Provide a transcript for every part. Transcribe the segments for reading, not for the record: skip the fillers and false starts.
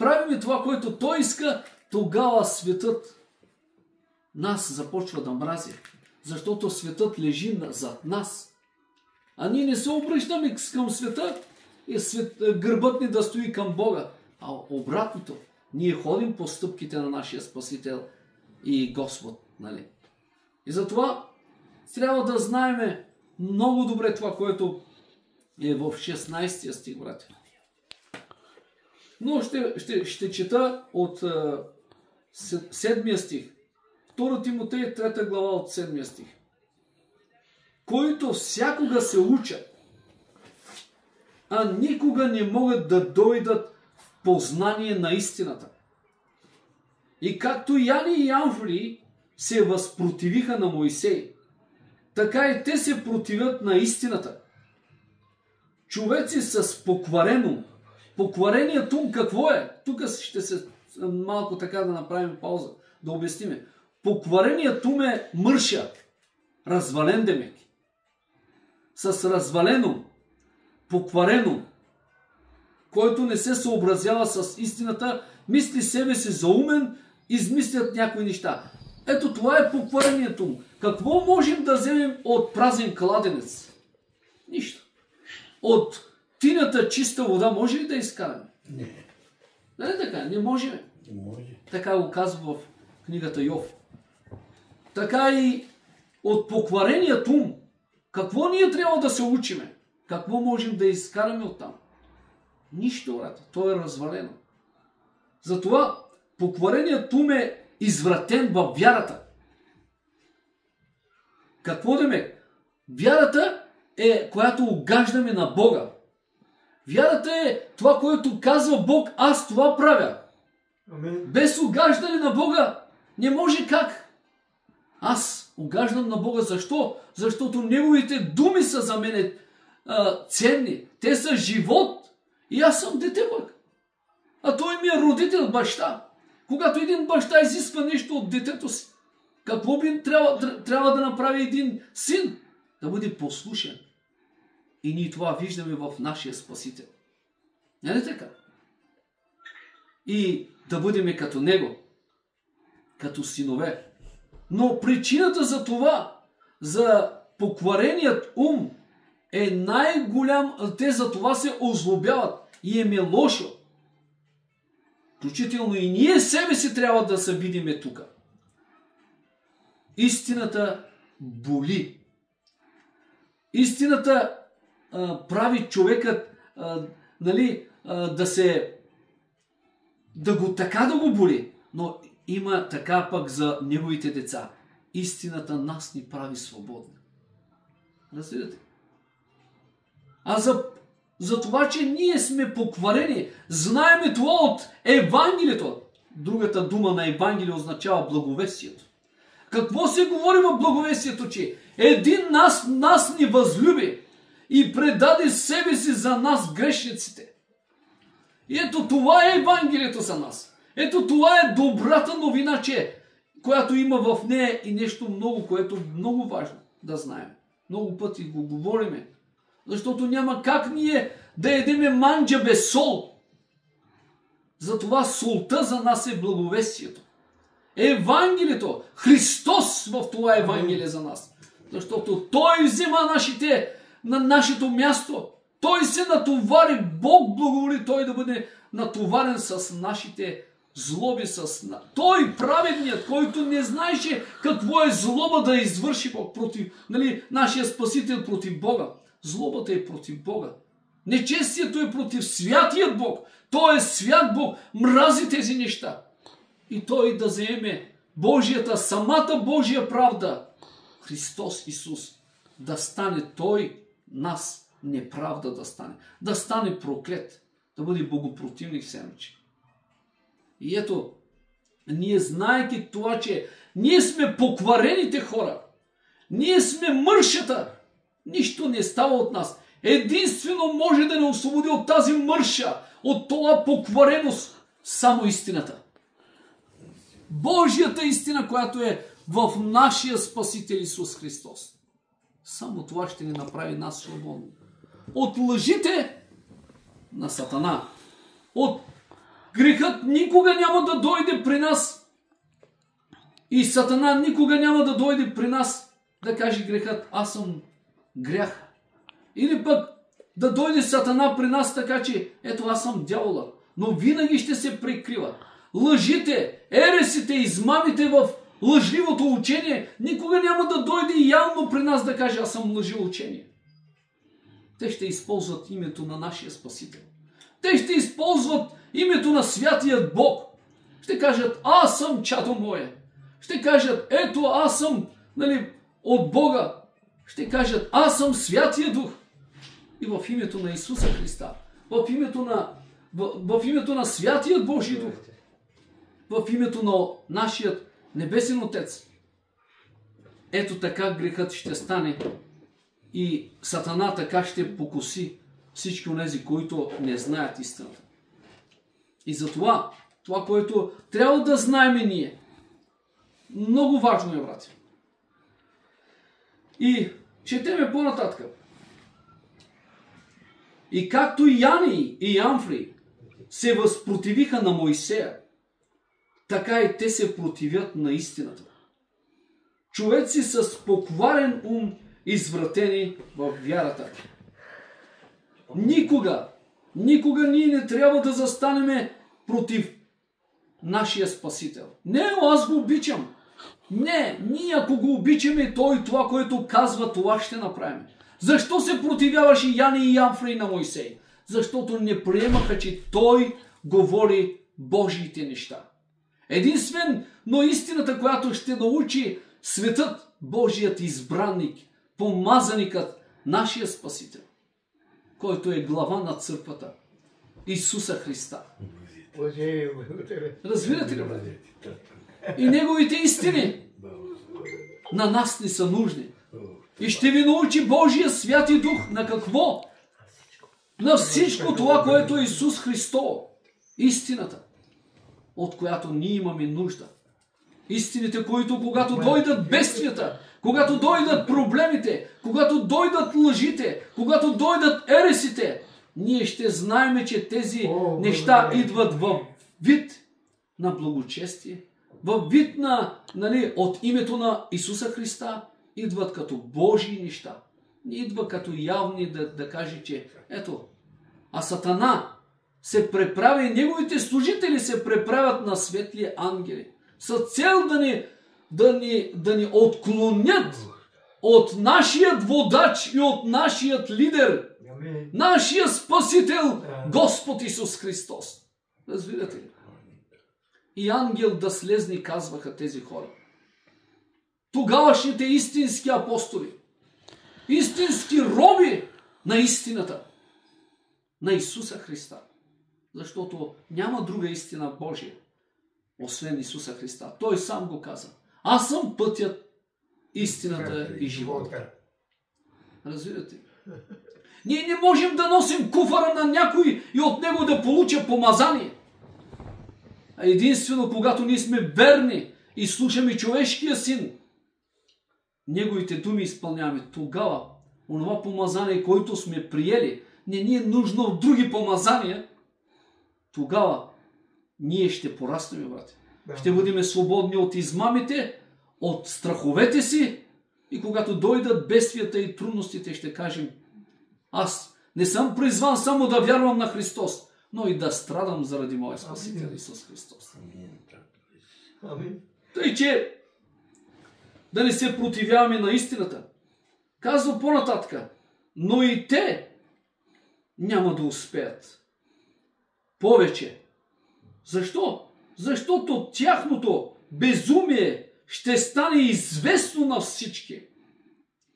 правим това, което Той иска, тогава светът нас започва да мрази. Защото светът лежи зад нас. А ние не се обръщаме към света и гърбът ни да стои към Бога. А обратното, ние ходим по стъпките на нашия Спасител и Господ. Нали? И затова трябва да знаем много добре това, което е в 16 стих, братя. Но ще чета от 7 стих. 2 Тимотей 3 глава от 7 стих. Които всякога се учат, а никога не могат да дойдат в познание на истината. И както Яни и Амфри се възпротивиха на Моисей, така и те се противят на истината. Човеци с покварено. Покварението ум какво е? Тук ще се малко така да направим пауза, да обясниме. Покварението ум е мърша, развален демек. С развалено, покварено, който не се съобразява с истината, мисли себе си за умен, измислят някои неща. Ето това е покварението му. Какво можем да вземем от празен кладенец? Нищо. От тинята чиста вода може ли да изкараме? Не. Нали така? Не можем. Не може. Така го казва в книгата Йов. Така и от покварението ум. Какво ние трябва да се учиме? Какво можем да изкараме оттам? Нищо, брат. То е развалено. Затова покварението ум е извратен във вярата. Какво деме? Вярата е, която угаждаме на Бога. Вярата е това, което казва Бог, аз това правя. Амин. Без угаждане на Бога не може как. Аз угаждам на Бога. Защо? Защото Неговите думи са за мен ценни. Те са живот и аз съм дете пък. А той ми е родител, баща. Когато един баща изисква нещо от детето си, какво би трябва да направи един син? Да бъде послушен. И ние това виждаме в нашия Спасител. Не ли така? И да бъдем като Него. Като синове. Но причината за това, за поквареният ум, е най-голям. Те за това се озлобяват. И им е лошо. Включително и ние себе си трябва да се видиме тук. Истината боли. Истината прави човекът да го боли. Но има така пък за неговите деца. Истината нас ни прави свободни. Разбирате? А за това, че ние сме покварени, знаеме това от Евангелието. Другата дума на Евангелие означава благовестието. Какво се говори в благовестието, че един нас ни възлюби и предаде себе си за нас грешниците. И ето това е Евангелието за нас. Ето това е добрата новина, която има в нея и нещо много, което е много важно да знаем. Много пъти го говориме. Защото няма как ние да едеме манджа без сол. Затова солта за нас е благовестието. Евангелието, Христос в това Евангелие за нас. Защото Той взема на нашето място. Той се натовари. Бог благоволи Той да бъде натоварен с нашите злоби. Той праведният, който не знаеше какво е злоба да извърши против нашия Спасител против Бога. Злобата е против Бога. Нечестието е против святият Бог. Той е свят Бог. Мрази тези неща. И Той да заеме самата Божия правда. Христос Исус. Да стане Той нас неправда да стане. Да стане проклет. Да бъде богопротивник семече. И ето, ние знаеки това, че ние сме покварените хора. Ние сме мършата. Нищо не става от нас. Единствено може да не освободи от тази мърша, от това поквареност, само истината. Божията истина, която е в нашия Спасител Исус Христос. Само това ще ни направи нас свободни. От лъжите на Сатана. От Грехът никога няма да дойде при нас. И Сатана никога няма да дойде при нас да каже грехът: аз съм грях. Или пък да дойде Сатана при нас така, че ето аз съм дявола. Но винаги ще се прикрива. Лъжите, ересите, измамите в лъжливото учение никога няма да дойде явно при нас да каже: аз съм лъжливо учение. Те ще използват името на нашия Спасител. Те ще използват името на Святият Бог. Ще кажат: аз съм чадо мое. Ще кажат: ето аз съм от Бога. Ще кажат: аз съм Святия Дух. И в името на Исуса Христа, в името на Святият Божий Дух, в името на нашият Небесен Отец. Ето така грехът ще стане и Сатана така ще покуси всички онези, които не знаят истината. И затова, това, което трябва да знаем ние, много важно е, братя. И четеме по-нататък. И както Яни и Ямфри се възпротивиха на Моисея, така и те се противят на истината. Човеци с покварен ум, извратени в вярата. Никога ние не трябва да застанем против нашия Спасител. Не, аз го обичам. Не, ние ако го обичаме, той това, което казва, това ще направим. Защо се противяваше Яни и Ямфри на Моисей? Защото не приемаха, че той говори Божиите неща. Единствен, но истината, която ще научи светът, Божият избранник, помазаникът, нашия Спасител, който е глава на църквата, Исуса Христа. Разбирате ли, бради? И неговите истини на нас не са нужни. И ще ви научи Божия Святи Дух на какво? На всичко това, което е Исус Христо. Истината, от която ние имаме нужда. Истините, които когато дойдат бедствията, когато дойдат проблемите, когато дойдат лъжите, когато дойдат ересите, ние ще знаем, че тези неща идват в вид на благочестие, в вид на, от името на Исуса Христа, идват като Божии неща. Не идва като явни да каже, че ето, а Сатана се преправя и неговите служители се преправят на светли ангели с цел да ни отклонят от нашият водач и от нашият лидер, нашия Спасител, Господ Исус Христос. Разбирате ли? И ангел да слезни, казваха тези хора. Тогавашните истински апостоли, истински роби на истината, на Исуса Христа. Защото няма друга истина Божия, освен Исуса Христа. Той сам го каза. Аз съм пътят, истината и живота. Разбирате? Ние не можем да носим куфара на някой и от него да получа помазание. А единствено, когато ние сме верни и слушаме човешкия син, неговите думи изпълняваме, тогава онова помазание, което сме приели, не ни е нужно в други помазания, тогава ние ще пораснем, брате. Да. Ще бъдем свободни от измамите, от страховете си и когато дойдат бедствията и трудностите, ще кажем: аз не съм призван само да вярвам на Христос, но и да страдам заради моя Спасител Исус Христос. Амин. Тъй, че да не се противяваме на истината. Казва по-нататък: но и те няма да успеят повече. Защо? Защото тяхното безумие ще стане известно на всички,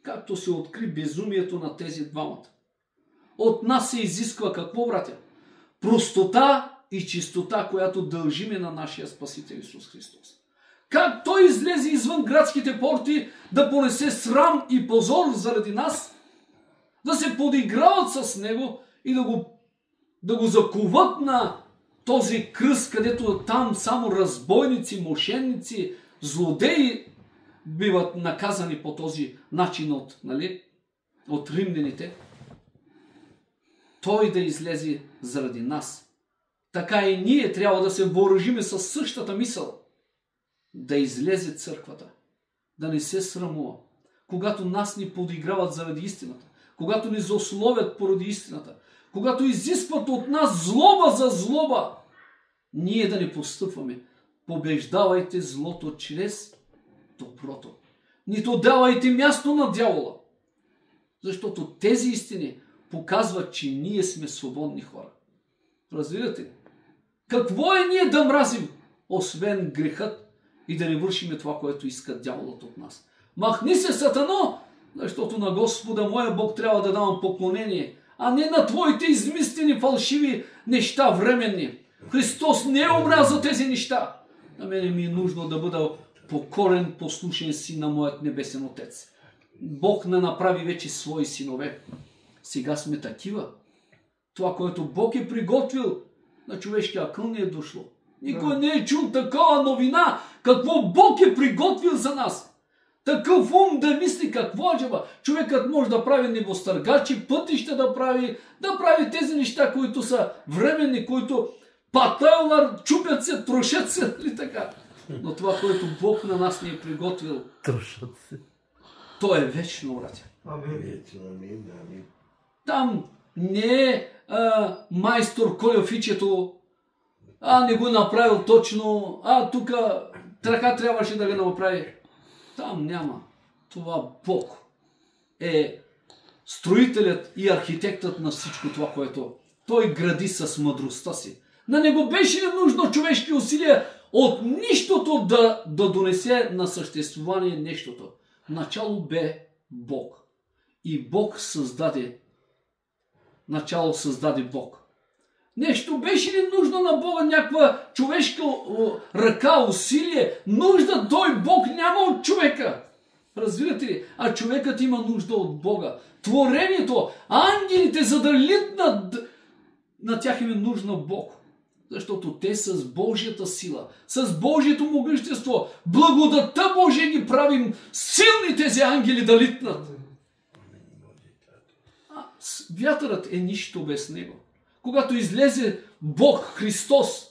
както се откри безумието на тези двамата. От нас се изисква какво, братя? Простота и чистота, която дължиме на нашия Спасител Исус Христос. Как той излезе извън градските порти да понесе срам и позор заради нас, да се подиграват с него и да го закуват на този кръст, където там само разбойници, мошенници, злодеи биват наказани по този начин от римляните. Той да излезе заради нас. така и ние трябва да се въоръжиме със същата мисъл. Да излезе църквата, да не се срамува, когато нас ни подиграват заради истината, когато ни злословят поради истината, когато изискват от нас злоба за злоба, ние да не постъпваме. Побеждавайте злото чрез доброто. Нито давайте място на дявола. Защото тези истини показват, че ние сме свободни хора. Разбирате ли? Какво е ние да мразим, освен грехът и да не вършиме това, което иска дяволът от нас? Махни се, Сатано, защото на Господа моя Бог трябва да давам поклонение, а не на твоите измислени фалшиви неща временни. Христос не е умрял за тези неща. На мене ми е нужно да бъда покорен, послушен син на моят небесен Отец. Бог не направи вече свои синове. Сега сме такива. Това, което Бог е приготвил, на човешкия акъл не е дошло. Никой не е чул такава новина, какво Бог е приготвил за нас. Такъв ум да мисли какво аджаба. Човекът може да прави небостъргачи, пътища да прави тези неща, които са временни, които патълар, чупят се, трошат се, или така. Но това, което Бог на нас ни е приготвил, трошат се. То е вечно, братя. Амин. Там не е майстор Колеофичето, не го направил точно, тук така трябваше да го направи. Там няма. Това Бог е строителят и архитектът на всичко това, което той гради с мъдростта си. На него беше ли нужно човешки усилия от нищото да донесе на съществуване нещото. Начало бе Бог. И Бог създаде. Начало създаде Бог. Нещо беше ли нужно на Бога, някаква човешка ръка, усилие? Нужда той Бог няма от човека. Разбирате ли? А човекът има нужда от Бога. Творението, ангелите, за да литнат, на тях им е нужна Бог. Защото те с Божията сила, с Божието могъщество, благодатта Божия ги правим силни тези ангели да литнат. Вятърът е нищо без него. Когато излезе Бог Христос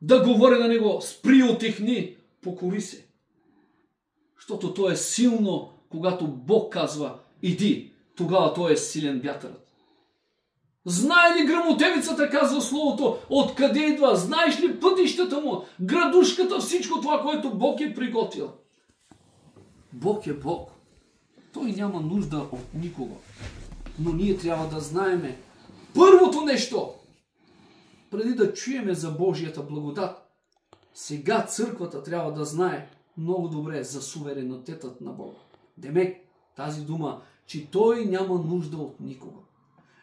да говори на него, спри, отихни, покори се. Защото то е силно, когато Бог казва, иди, тогава той е силен вятърът. Знае ли гръмотевицата, казва словото, откъде идва? Знаеш ли пътищата му, градушката, всичко това, което Бог е приготвил? Бог е Бог. Той няма нужда от никого. Но ние трябва да знаеме първото нещо, преди да чуеме за Божията благодат. Сега църквата трябва да знае много добре за суверенитетът на Бога. Демек, тази дума, че той няма нужда от никого.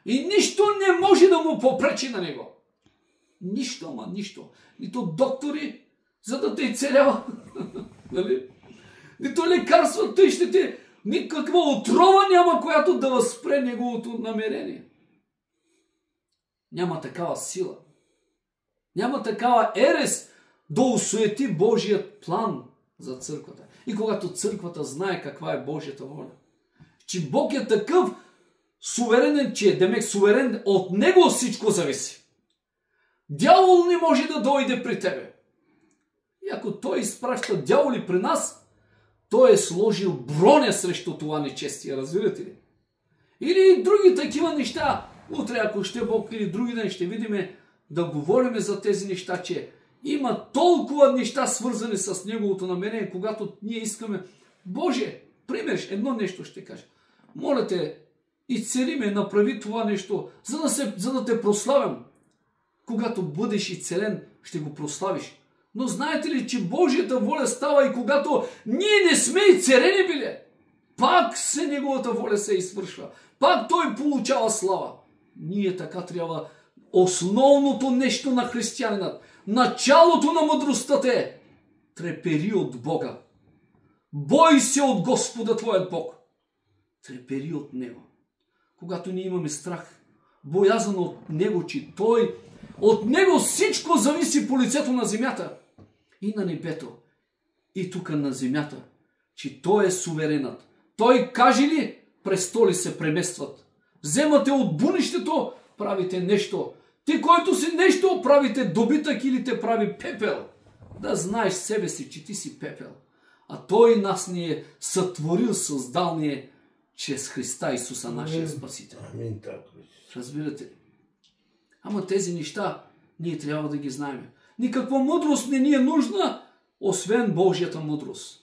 И нищо не може да му попречи на него. Нищо, ама нищо. Нито доктори, за да те изцелява. Нито лекарства, тъй ще те... Никаква отрова няма, която да възпре неговото намерение. Няма такава сила. Няма такава ерес да осуети Божият план за църквата. И когато църквата знае каква е Божията воля, че Бог е такъв суверенен, че е демек суверен, от него всичко зависи. Дявол не може да дойде при тебе. И ако той изпраща дяволи при нас, той е сложил броня срещу това нечестие, разбирате ли? Или други такива неща. Утре, ако ще Бог или други ден, ще видиме да говорим за тези неща, че има толкова неща свързани с неговото намерение, когато ние искаме. Боже, пример, едно нещо ще кажа. Моля те, изцели направи това нещо, за да те прославям. Когато бъдеш изцелен, ще го прославиш. Но знаете ли, че Божията воля става и когато ние не сме изцелени били, пак се неговата воля се извършва. Пак той получава слава. Ние така трябва. Основното нещо на християнинът, началото на мъдростта е: трепери от Бога. Бой се от Господа твоят Бог. Трепери от Него. Когато ние имаме страх, боязан от Него, че Той, от Него всичко зависи по лицето на земята и на небето, и тук на земята, че Той е суверенът. Той каже ли, престоли се преместват. Вземате от бунището, правите нещо. Ти, който си нещо правите добитък или те прави пепел, да знаеш себе си, че ти си пепел. А Той нас ни е сътворил, създал ни е чрез Христа Исуса, нашия Спасител. Разбирате ли? Ама тези неща ние трябва да ги знаем. Никаква мъдрост не ни е нужна, освен Божията мъдрост.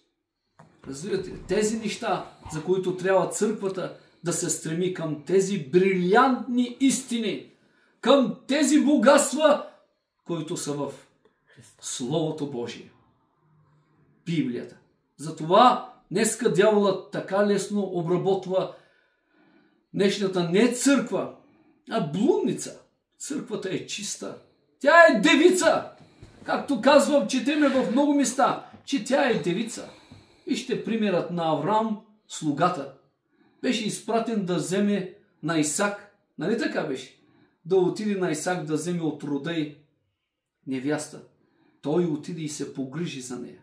Разбирате ли? Тези неща, за които трябва църквата да се стреми към тези брилянтни истини, към тези богатства, които са в Словото Божие. Библията. Затова днеска дяволът така лесно обработва днешната не църква, а блудница. Църквата е чиста. Тя е девица. Както казвам, четеме в много места, че тя е девица. Вижте примерът на Авраам, слугата. Беше изпратен да вземе на Исак. Нали така беше? Да отиде на Исак да вземе от рода й невяста. Той отиде и се погрижи за нея.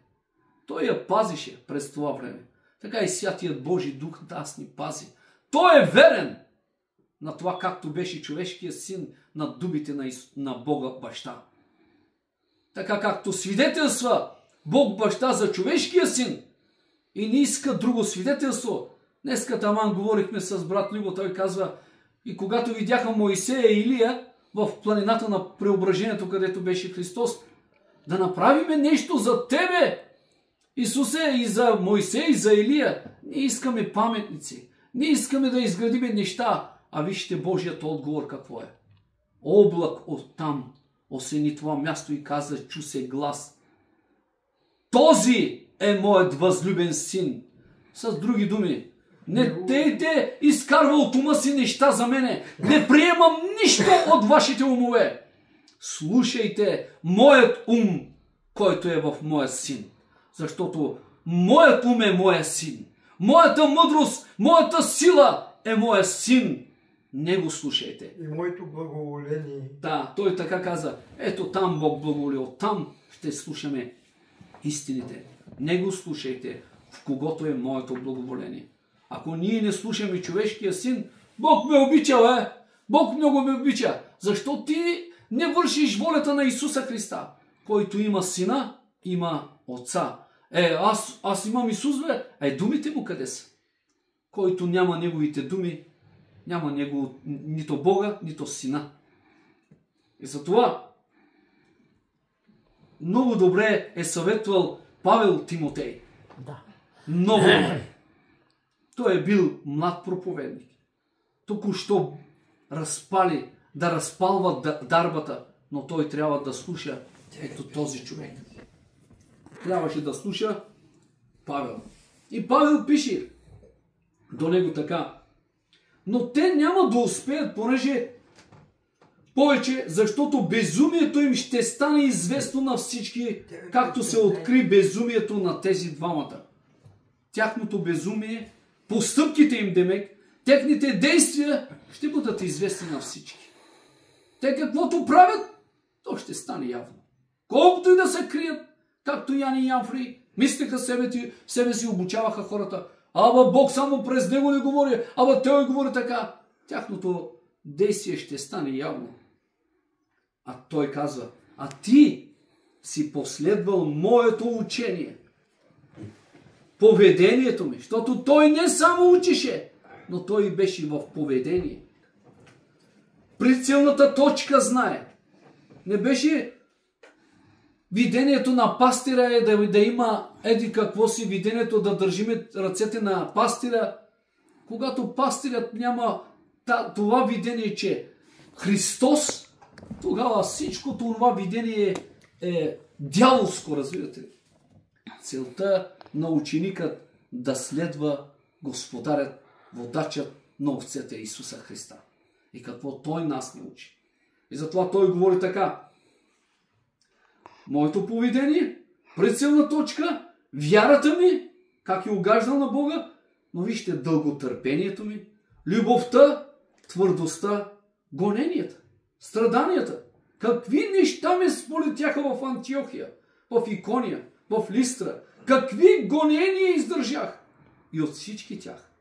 Той я пазише през това време. Така и Святият Божи Дух нас ни пази. Той е верен на това, както беше човешкият син на дубите на Бога баща. Така както свидетелства Бог баща за човешкия син и не иска друго свидетелство. Днеска таман говорихме с брат Любо, той казва, и когато видяха Моисея и Илия в планината на преображението, където беше Христос, да направиме нещо за тебе, Исусе, и за Моисей, и за Илия. Ние искаме паметници. Ние искаме да изградиме неща. А вижте Божият отговор какво е. Облак оттам осени това място и каза, чу се глас. Този е моят възлюбен син. С други думи, не дейте изкарва от ума си неща за мене. Не приемам нищо от вашите умове. Слушайте моят ум, който е в моя син. Защото моят ум е моя син. Моята мъдрост, моята сила е моя син. Не го слушайте. И моето благоволение. Да, той така каза. Ето там Бог благоволи. Оттам ще слушаме истините. Не го слушайте, в когото е моето благоволение. Ако ние не слушаме човешкия син, Бог ме обича, Бог много ме обича. Защо ти не вършиш волята на Исуса Христа? Който има сина, има отца. Аз имам Исус, думите му къде са? Който няма неговите думи, няма нито Бога, нито сина. И затова много добре е съветвал Павел Тимотей. Да. Много добре. Той е бил млад проповедник. Току-що да разпалва дарбата, но той трябва да слуша ето този човек. Трябваше да слуша Павел. И Павел пише до него така. Но те няма да успеят, понеже повече, защото безумието им ще стане известно на всички, както се откри безумието на тези двамата. Тяхното безумие, постъпките им, демек, техните действия ще бъдат известни на всички. Те каквото правят, то ще стане явно. Колкото и да се крият, както Ян и Янфри, мислеха себе си обучаваха хората. Ама Бог само през него не говори, ама той говори така. Тяхното действие ще стане явно. А той казва, а ти си последвал моето учение. Поведението ми, защото той не само учеше, но той беше в поведение. Прицелната точка знае. Не беше видението на пастира е да има еди какво си видението да държиме ръцете на пастира. Когато пастирът няма това видение, че Христос, тогава всичко това видение е дяволско, разбирате ли. Целта на ученикът да следва Господарят, водачът на овцете Исуса Христа. И какво той нас не учи. И затова той говори така. Моето поведение, прицелна точка, вярата ми, как е угаждал на Бога, но вижте дълготърпението ми, любовта, твърдостта, гоненията, страданията. Какви неща ме сполетяха в Антиохия, в Икония, в Листра. Какви гонения издържах. И от всички тях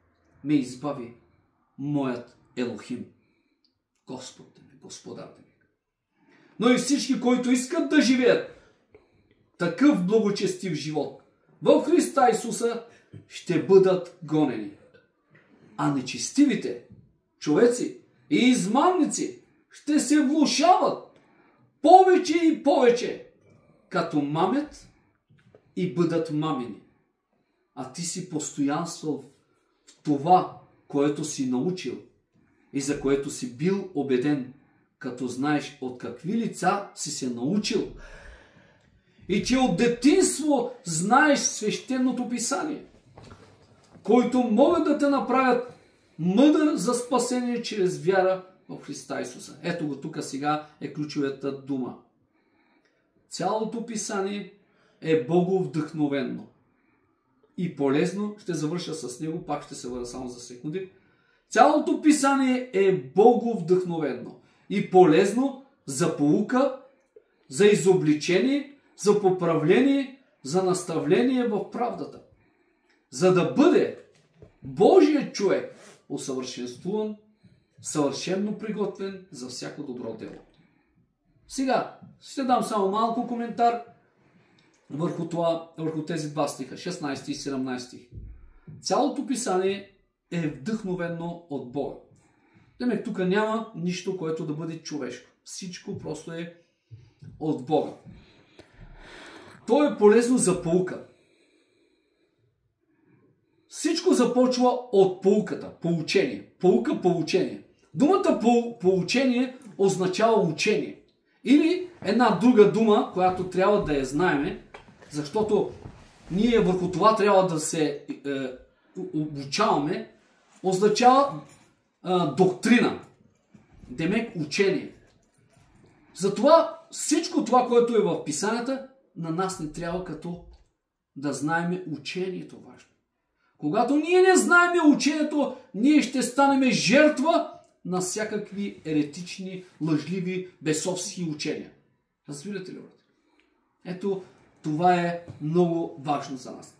ме избави моят Елохим, Господ ми, Господар ми. но и всички, които искат да живеят такъв благочестив живот в Христа Исуса, ще бъдат гонени. А нечестивите човеци и измамници ще се влошават повече и повече, като мамят и бъдат мамени. А ти си постоянствал в това, което си научил и за което си бил убеден, като знаеш от какви лица си се научил и че от детинство знаеш свещеното писание, които могат да те направят мъдър за спасение чрез вяра в Христа Исуса. Ето го тук сега е ключовата дума. Цялото писание е боговдъхновенно и полезно. Ще завърша с него, пак ще се върна само за секунди. Цялото писание е боговдъхновенно и полезно за поука, за изобличение, за поправление, за наставление в правдата, за да бъде Божият човек усъвършенствуван, съвършенно приготвен за всяко добро дело. Сега ще дам само малко коментар върху тези два стиха, 16 и 17 стих. Цялото писание е вдъхновено от Бога. Демек, тук няма нищо, което да бъде човешко. Всичко просто е от Бога. То е полезно за поука. Всичко започва от поуката, поучение. Поука, поучение. Думата поучение означава учение. Или една друга дума, която трябва да я знаем, защото ние върху това трябва да се обучаваме, означава доктрина. Демек учение. Затова всичко това, което е в писанията, на нас не трябва като да знаем учението важно. Когато ние не знаем учението, ние ще станем жертва на всякакви еретични, лъжливи, бесовски учения. Разбирате ли, брат? Ето, това е много важно за нас.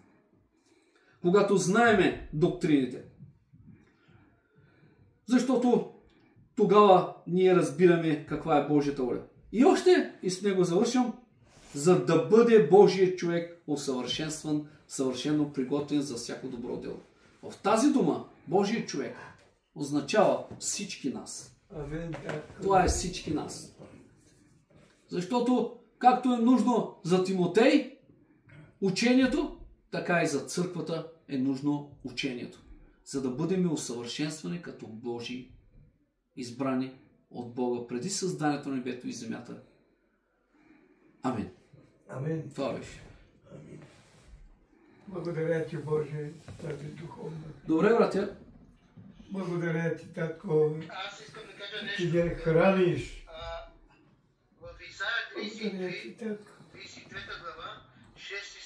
Когато знаеме доктрините. Защото тогава ние разбираме каква е Божията воля. И още, и с него завършвам, за да бъде Божият човек усъвършенстван, съвършено приготвен за всяко добро дело. В тази дума Божият човек означава всички нас. Това е всички нас. Защото както е нужно за Тимотей учението, така и за църквата е нужно учението. За да бъдем усъвършенствани като Божи избрани от Бога преди създанието на небето и земята. Амин. Амин. Това беше. Амин. Благодаря ти, Боже, тази духовна. Добре, братя. Благодаря ти, татко. Аз искам да кажа нещо. Ти ги храниш. В Исаия 33 Благодаря ти, татко. 33 глава, 6